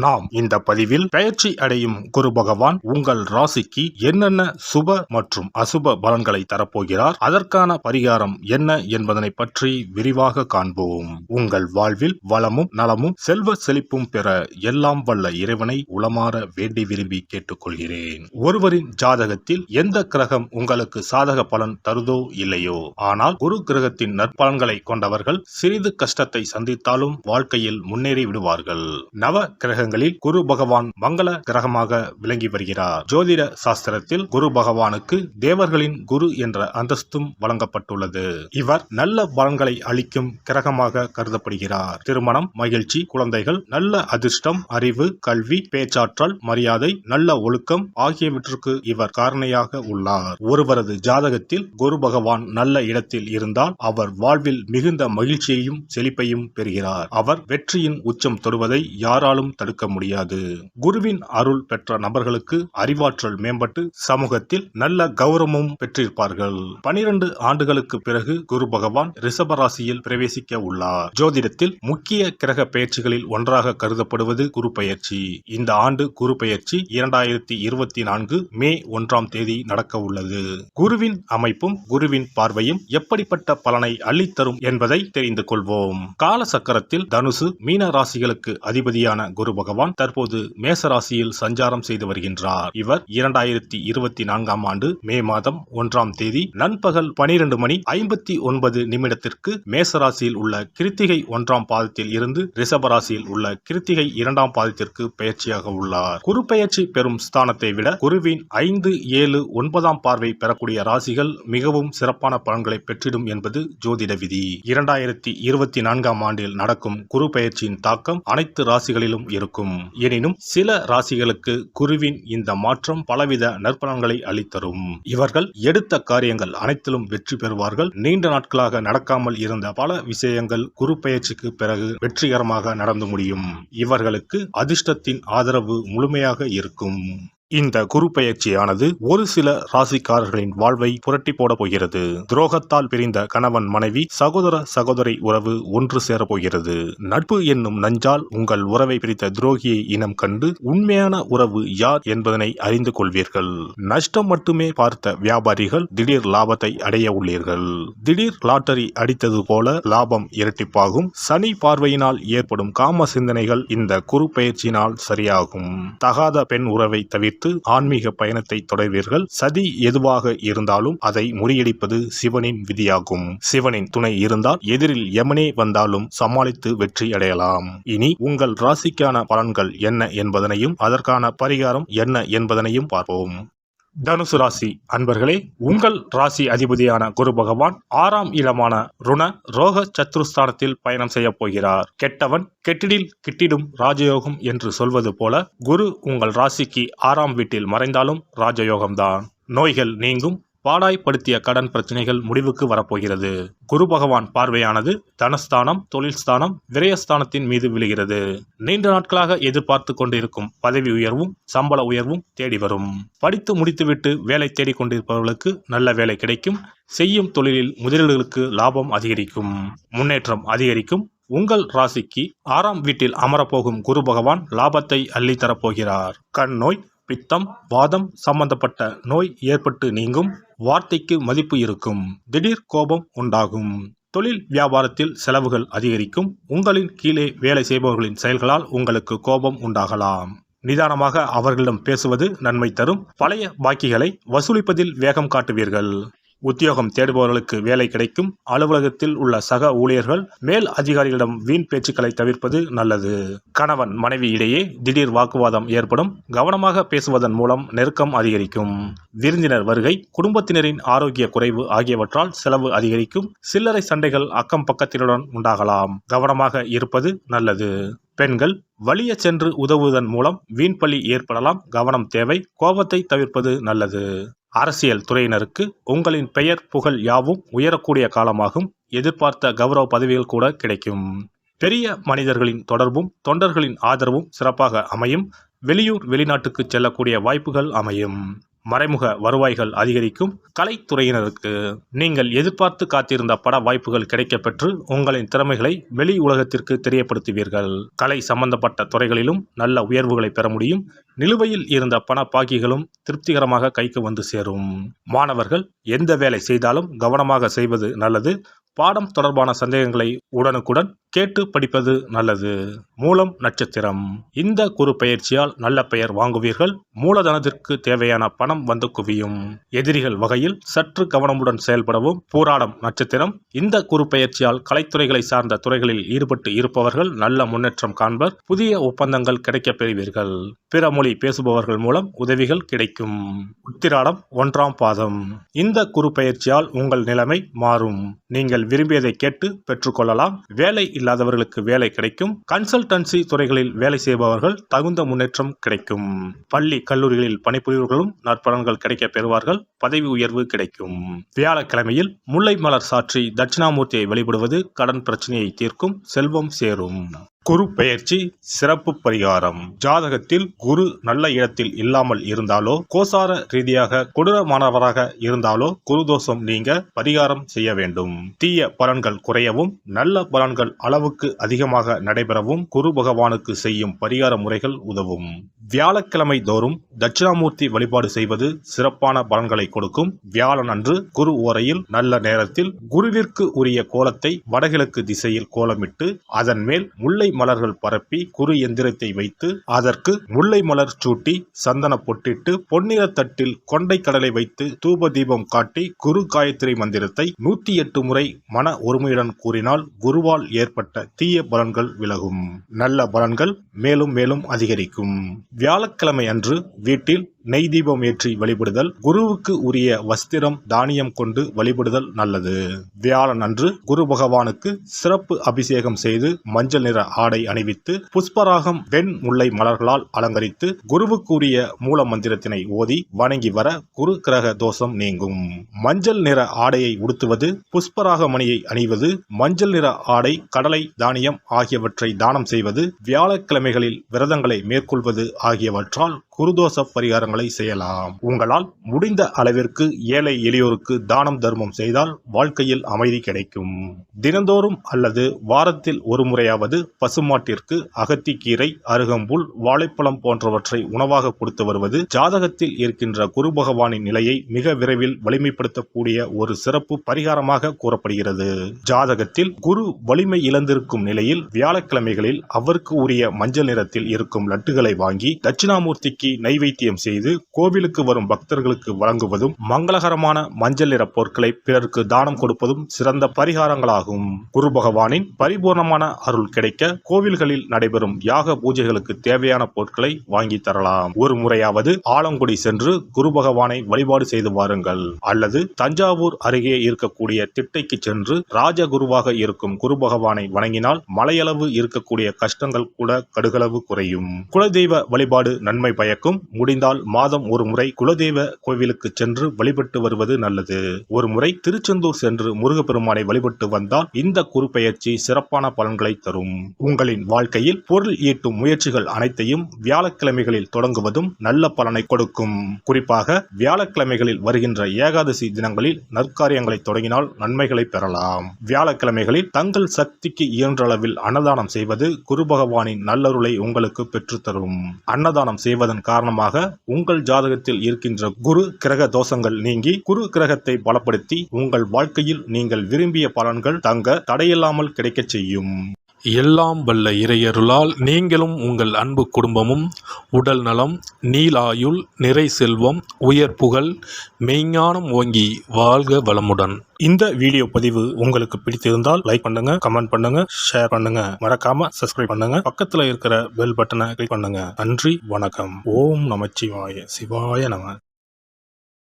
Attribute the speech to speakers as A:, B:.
A: நாம் இந்த பதிவில் பெயர்ச்சி அடையும் குரு பகவான் உங்கள் ராசிக்கு என்னென்ன சுப மற்றும் அசுப பலன்களை தரப்போகிறார், அதற்கான பரிகாரம் என்ன என்பதனை பற்றி விரிவாக காண்போம். உங்கள் வாழ்வில் வளமும் நலமும் செல்வ செழிப்பும் பெற எல்லாம் வல்ல இறைவனை உளமாற வேண்டி விரும்பி கேட்டுக்கொள்கிறேன். ஒருவரின் ஜாதகத்தில் எந்த கிரகம் உங்களுக்கு சாதக பலன் தருதோ இல்லையோ, ஆனால் குரு கிரகத்தின் நற்பலன்களை கொண்டவர்கள் சிறிது கஷ்டத்தை சந்தித்தாலும் வாழ்க்கையில் முன்னேறி விடுவார்கள். நவ கிரகங்களில் குரு பகவான் மங்கள கிரகமாக விளங்கி வருகிறார். ஜோதிட சாஸ்திரத்தில் குரு பகவானுக்கு தேவர்களின் குரு என்ற அந்தஸ்தும் வழங்கப்பட்டுள்ளது. இவர் நல்ல பலன்களை அளிக்கும் கிரகமாக கருதப்படுகிறார். திருமணம், மகிழ்ச்சி, குழந்தைகள், நல்ல அதிர்ஷ்டம், அறிவு, கல்வி, பேச்சாற்றல், மரியாதை, நல்ல ஒழுக்கம் ஆகியவற்றுக்கு இவர் காரணியாக உள்ளார். ஒருவரது ஜாதகத்தில் குரு பகவான் நல்ல இடத்தில் இருந்தால் அவர் வாழ்வில் மிகுந்த மகிழ்ச்சியையும் செழிப்பையும் பெறுகிறார். அவர் வெற்றியின் உச்சம் தொடுவதை யாராலும் தடுக்க முடியாது. குருவின் அருள் பெற்ற நபர்களுக்கு அறிவாற்றல் மேம்பட்டு சமூகத்தில் நல்ல கௌரவமும் பெற்றிருப்பார்கள். 12 ஆண்டுகளுக்கு பிறகு குரு பகவான் ரிஷப ராசியில் பிரவேசிக்க உள்ளார். ஜோதிடத்தில் முக்கிய கிரக பெயர்ச்சிகளில் ஒன்றாக கருதப்படுவது குரு பெயர்ச்சி. இந்த ஆண்டு குரு பெயர்ச்சி 2024 மே 1ஆம் தேதி நடக்க உள்ளது. குருவின் அமைப்பும் குருவின் பார்வையும் எப்படிப்பட்ட பலனை அள்ளித்தரும் என்பதை தெரிந்து கொள்வோம். கால சக்கரத்தில் தனுசு, மீன ராசிகளுக்கு அதிபதியான குரு பகவான் தற்போது மேச ராசியில் சஞ்சாரம் செய்து வருகின்றார். இவர் 2024ஆம் ஆண்டு மே மாதம் 1ஆம் தேதி நண்பகல் 12:59 மேச ராசியில் உள்ள கிருத்திகை 1ஆம் பாதத்தில் இருந்து ரிஷப ராசியில் உள்ள கிருத்திகை 2ஆம் பாதத்திற்கு பெயர்ச்சியாக உள்ளார். குரு பெயர்ச்சி பெறும் ஸ்தானத்தை விட குருவின் 5, 7, 9ஆம் பார்வை பெறக்கூடிய ராசிகள் மிகவும் சிறப்பான பலன்களை பெற்றிடும் என்பது ஜோதிட விதி. 2024ஆம் ஆண்டில் நடக்கும் குரு பெயர்ச்சியின் தாக்கம் அனைத்து ராசிகளிலும் இருக்கும். எனினும் சில ராசிகளுக்கு குருவின் இந்த மாற்றம் பலவித நற்பலன்களை அளித்தரும். இவர்கள் எடுத்த காரியங்கள் அனைத்திலும் வெற்றி பெறுவார்கள். நீண்ட நாட்களாக நடக்காமல் இருந்த பல விஷயங்கள் குரு பெயர்ச்சிக்கு பிறகு வெற்றிகரமாக நடந்து முடியும். இவர்களுக்கு அதிர்ஷ்டத்தின் ஆதரவு முழுமையாக இருக்கும். இந்த குரு பெயர்ச்சியானது ஒரு சில ராசிக்காரர்களின் வாழ்வை புரட்டி போட போகிறது. துரோகத்தால் பிரிந்த கணவன் மனைவி, சகோதர சகோதரி உறவு ஒன்று சேர போகிறது. நட்பு என்னும் நஞ்சால் உங்கள் உறவை பிரித்த துரோகியை இனம் கண்டு உண்மையான உறவு யார் என்பதனை அறிந்து கொள்வீர்கள். நஷ்டம் மட்டுமே பார்த்த வியாபாரிகள் திடீர் லாபத்தை அடைய உள்ளீர்கள். திடீர் லாட்டரி அடித்தது போல லாபம் இரட்டிப்பாகும். சனி பார்வையினால் ஏற்படும் காம சிந்தனைகள் இந்த குரு பெயர்ச்சியினால் சரியாகும். தகாத பெண் உறவை தவிர்த்து ஆன்மீக பயணத்தை தொடர்வீர்கள். சதி எதுவாக இருந்தாலும் அதை முறியடிப்பது சிவனின் விதியாகும். சிவனின் துணை இருந்தால் எதிரில் யமனே வந்தாலும் சமாளித்து வெற்றி அடையலாம். இனி உங்கள் ராசிக்கான பலன்கள் என்ன என்பதனையும் அதற்கான பரிகாரம் என்ன என்பதனையும் பார்ப்போம். தனுசு ராசி அன்பர்களே, உங்கள் ராசி அதிபதியான குரு பகவான் 6ஆம் இடமான ருண ரோக சத்ருஸ்தானத்தில் பயணம் செய்ய போகிறார். கெட்டவன் கெட்டிடில் கிட்டிடும் ராஜயோகம் என்று சொல்வது போல குரு உங்கள் ராசிக்கு 6ஆம் வீட்டில் மறைந்தாலும் ராஜயோகம்தான். நோய்கள் நீங்கும். பாடாய்படுத்திய கடன் பிரச்சனைகள் முடிவுக்கு வரப்போகிறது. குரு பகவான் பார்வையானது தனஸ்தானம், தொழில் ஸ்தானம், விரயஸ்தானத்தின் மீது விழுகிறது. நீண்ட நாட்களாக எதிர்பார்த்து கொண்டிருக்கும் பதவி உயர்வும் சம்பள உயர்வும் தேடி வரும். படித்து முடித்துவிட்டு வேலை தேடிக் கொண்டிருப்பவர்களுக்கு நல்ல வேலை கிடைக்கும். செய்யும் தொழிலில் முதலீடுகளுக்கு லாபம் அதிகரிக்கும். முன்னேற்றம் அதிகரிக்கும். உங்கள் ராசிக்கு 6ஆம் வீட்டில் அமரப்போகும் குரு பகவான் லாபத்தை அள்ளி தரப்போகிறார். கண் நோய், பித்தம், வாதம் சம்பந்தப்பட்ட நோய் ஏற்பட்டு நீங்கும். வார்த்தைக்கு மதிப்பு இருக்கும். திடீர் கோபம் உண்டாகும். தொழில் வியாபாரத்தில் செலவுகள் அதிகரிக்கும். உங்களின் கீழே வேலை செய்பவர்களின் செயல்களால் உங்களுக்கு கோபம் உண்டாகலாம். நிதானமாக அவர்களிடம் பேசுவது நன்மை தரும். பழைய பாக்கிகளை வசூலிப்பதில் வேகம் காட்டுவீர்கள். உத்தியோகம் தேடுபவர்களுக்கு வேலை கிடைக்கும். அலுவலகத்தில் உள்ள சக ஊழியர்கள், மேல் அதிகாரிகளிடம் வீண் பேச்சுக்களை தவிர்ப்பது நல்லது. கணவன் மனைவி இடையே திடீர் வாக்குவாதம் ஏற்படும். கவனமாக பேசுவதன் மூலம் நெருக்கம் அதிகரிக்கும். விருந்தினர் வருகை, குடும்பத்தினரின் ஆரோக்கிய குறைவு ஆகியவற்றால் செலவு அதிகரிக்கும். சில்லறை சண்டைகள் அக்கம் பக்கத்தினருடன் உண்டாகலாம். கவனமாக இருப்பது நல்லது. பெண்கள் வலிய சென்று உதவுவதன் மூலம் வீண்பழி ஏற்படலாம். கவனம் தேவை. கோபத்தை தவிர்ப்பது நல்லது. அரசியல் துறையினருக்கு உங்களின் பெயர் புகழ் யாவும் உயரக்கூடிய காலமாகும். எதிர்பார்த்த கௌரவ பதவிகள் கூட கிடைக்கும். பெரிய மனிதர்களின் தொடர்பும் தொண்டர்களின் ஆதரவும் சிறப்பாக அமையும். வெளியூர் வெளிநாட்டுக்கு செல்லக்கூடிய வாய்ப்புகள் அமையும். மறைமுக வருவாய்கள் அதிகரிக்கும். கலைத்துறையினருக்கு நீங்கள் எதிர்பார்த்து காத்திருந்த பட வாய்ப்புகள் கிடைக்கப்பெற்று உங்களின் திறமைகளை வெளி உலகத்திற்கு தெரியப்படுத்துவீர்கள். கலை சம்பந்தப்பட்ட துறைகளிலும் நல்ல உயர்வுகளை பெற முடியும். நிலுவையில் இருந்த பண பாக்கிகளும் திருப்திகரமாக கைக்கு வந்து சேரும். மாணவர்கள் எந்த வேலை செய்தாலும் கவனமாக செய்வது நல்லது. பாடம் தொடர்பான சந்தேகங்களை உடனுக்குடன் கேட்டு படிப்பது நல்லது. மூலம் நட்சத்திரம். இந்த குரு பெயர்ச்சியால் நல்ல பெயர் வாங்குவீர்கள். மூலதனத்திற்கு தேவையான பணம் வந்து குவியும். எதிரிகள் வகையில் சற்று கவனமுடன் செயல்படவும். பூராடம் நட்சத்திரம். இந்த குரு பெயர்ச்சியால் கலைத்துறைகளை சார்ந்த துறைகளில் ஈடுபட்டு இருப்பவர்கள் நல்ல முன்னேற்றம் காண்பர். புதிய ஒப்பந்தங்கள் கிடைக்கப் பெறுவீர்கள். பிற மொழி பேசுபவர்கள் மூலம் உதவிகள் கிடைக்கும். உத்திராடம் 1ஆம் பாதம். இந்த குரு பெயர்ச்சியால் உங்கள் நிலைமை மாறும். நீங்கள் விரும்பியதை கேட்டு பெற்றுக்கொள்ளலாம். வேலை இல்லாதவர்களுக்கு வேலை கிடைக்கும். கன்சல்டன்சி துறைகளில் வேலை செய்பவர்கள் தகுந்த முன்னேற்றம் கிடைக்கும். பள்ளி கல்லூரிகளில் பணிபுரிவர்களும் நற்பலன்கள் கிடைக்க பெறுவார்கள். பதவி உயர்வு கிடைக்கும். வியாழக்கிழமையில் முல்லை மலர் சாற்றி தட்சிணாமூர்த்தியை வழிபடுவது கடன் பிரச்சனையை தீர்க்கும். செல்வம் சேரும். குரு பெயர்ச்சி சிறப்பு பரிகாரம். ஜாதகத்தில் குரு நல்ல இடத்தில் இல்லாமல் இருந்தாலோ, கோசார ரீதியாக கொடூரமானவராக இருந்தாலோ குரு தோஷம் நீங்க பரிகாரம் செய்ய வேண்டும். தீய பலன்கள் குறையவும் நல்ல பலன்கள் அளவுக்கு அதிகமாக நடைபெறவும் குரு பகவானுக்கு செய்யும் பரிகார முறைகள் உதவும். வியாழக்கிழமை தோறும் தட்சிணாமூர்த்தி வழிபாடு செய்வது சிறப்பான பலன்களை கொடுக்கும். வியாழன் அன்று குரு ஓரையில் நல்ல நேரத்தில் குருவிற்கு உரிய கோலத்தை வடகிழக்கு திசையில் கோலமிட்டு அதன் மேல் முல்லை மலர்கள் பரப்பி குரு எந்திரத்தை வைத்து அதற்கு முல்லை மலர் சூட்டி சந்தன பொட்டிட்டு பொன்னிற தட்டில் கொண்டை கடலை வைத்து தூப தீபம் காட்டி குரு காயத்ரி மந்திரத்தை 108 முறை மன ஒருமையுடன் கூறினால் குருவால் ஏற்பட்ட தீய பலன்கள் விலகும். நல்ல பலன்கள் மேலும் மேலும் அதிகரிக்கும். வியாழக்கிழமை அன்று வீட்டில் நெய் தீபம் ஏற்றி வழிபடுதல். குருவுக்கு உரிய வஸ்திரம் தானியம் கொண்டு வழிபடுதல் நல்லது. வியாழன் அன்று குரு பகவானுக்கு சிறப்பு அபிஷேகம் செய்து மஞ்சள் நிற ஆடை அணிவித்து புஷ்பராகம் வெண் முல்லை மலர்களால் அலங்கரித்து குருவுக்கு உரிய மூல மந்திரத்தினை ஓதி வணங்கி வர குரு கிரக தோஷம் நீங்கும். மஞ்சள் நிற ஆடையை உடுத்துவது, புஷ்பராக மணியை அணிவது, மஞ்சள் நிற ஆடை, கடலை, தானியம் ஆகியவற்றை தானம் செய்வது, வியாழக்கிழமைகளில் விரதங்களை மேற்கொள்வது ஆகியவற்றால் குருதோஷ பரிகாரங்களை செய்யலாம். உங்களால் முடிந்த அளவிற்கு ஏழை எளியோருக்கு தானம் தர்மம் செய்தால் வாழ்க்கையில் அமைதி கிடைக்கும். தினந்தோறும் அல்லது வாரத்தில் ஒரு முறையாவது பசுமாட்டிற்கு அகத்திக்கீரை, அருகம்புல், வாழைப்பழம் போன்றவற்றை உணவாக கொடுத்து வருவது ஜாதகத்தில் இருக்கின்ற குரு பகவானின் நிலையை மிக விரைவில் வலிமைப்படுத்தக்கூடிய ஒரு சிறப்பு பரிகாரமாக கூறப்படுகிறது. ஜாதகத்தில் குரு வலிமை இழந்திருக்கும் நிலையில் வியாழக்கிழமைகளில் அவருக்கு உரிய மஞ்சள் நிறத்தில் இருக்கும் லட்டுகளை வாங்கி தட்சிணாமூர்த்திக்கு நைவேத்தியம் செய்து கோவிலுக்கு வரும் பக்தர்களுக்கு வழங்குவதும் மங்களகரமான மஞ்சள் நிற பொருட்களை பிறருக்கு தானம் கொடுப்பதும் சிறந்த பரிகாரங்களாகும். குரு பகவானின் பரிபூர்ணமான அருள் கிடைக்க கோவில்களில் நடைபெறும் யாக பூஜைகளுக்கு தேவையான பொருட்களை வாங்கி தரலாம். ஒரு முறையாவது ஆலங்குடி சென்று குரு பகவானை வழிபாடு செய்து வாருங்கள். அல்லது தஞ்சாவூர் அருகே இருக்கக்கூடிய திட்டைக்கு சென்று ராஜகுருவாக இருக்கும் குரு பகவானை வணங்கினால் மலையளவு இருக்கக்கூடிய கஷ்டங்கள் கூட கடுகளவு குறையும். குலதெய்வ வழிபாடு நன்மை பயக்கும். முடிந்தால் மாதம் ஒரு முறை குலதெய்வ கோவிலுக்கு சென்று வழிபட்டு வருவது நல்லது. ஒரு முறை திருச்செந்தூர் சென்று முருகப்பெருமானை வழிபட்டு வந்தால் இந்த குரு பெயர்ச்சி சிறப்பான பலன்களை தரும். உங்களின் வாழ்க்கையில் பொருள் ஈட்டும் முயற்சிகள் அனைத்தையும் வியாழக்கிழமைகளில் தொடங்குவதும் நல்ல பலனை கொடுக்கும். குறிப்பாக வியாழக்கிழமைகளில் வருகின்ற ஏகாதசி தினங்களில் நற்காரியங்களை தொடங்கினால் நன்மைகளை பெறலாம். வியாழக்கிழமைகளில் தங்கள் சக்திக்கு இயன்ற அளவில் அன்னதானம் செய்வது குரு பகவானின் நல்லருளை உங்களுக்கு பெற்றுத்தரும். அன்னதானம் செய்வதன் காரணமாக உங்கள் ஜாதகத்தில் இருக்கின்ற குரு கிரக தோஷங்கள் நீங்கி குரு கிரகத்தை பலப்படுத்தி உங்கள் வாழ்க்கையில் நீங்கள் விரும்பிய பலன்கள் தங்க தடையில்லாமல் கிடைக்கச் செய்யும்.
B: எல்லாம் வல்ல இறையருளால் நீங்களும் உங்கள் அன்பு குடும்பமும் உடல் நலம், நீலாயுள், நிறை செல்வம், உயர் புகழ், மெய்ஞானம் ஓங்கி வாழ்க வளமுடன்.
A: இந்த வீடியோ பதிவு உங்களுக்கு பிடித்திருந்தால் லைக் பண்ணுங்க, கமெண்ட் பண்ணுங்க, ஷேர் பண்ணுங்க, மறக்காம சப்ஸ்கிரைப் பண்ணுங்க, பக்கத்துல இருக்கிற பெல் பட்டனை கிளிக் பண்ணுங்க. நன்றி, வணக்கம். ஓம் நமச்சிவாய. சிவாய நம.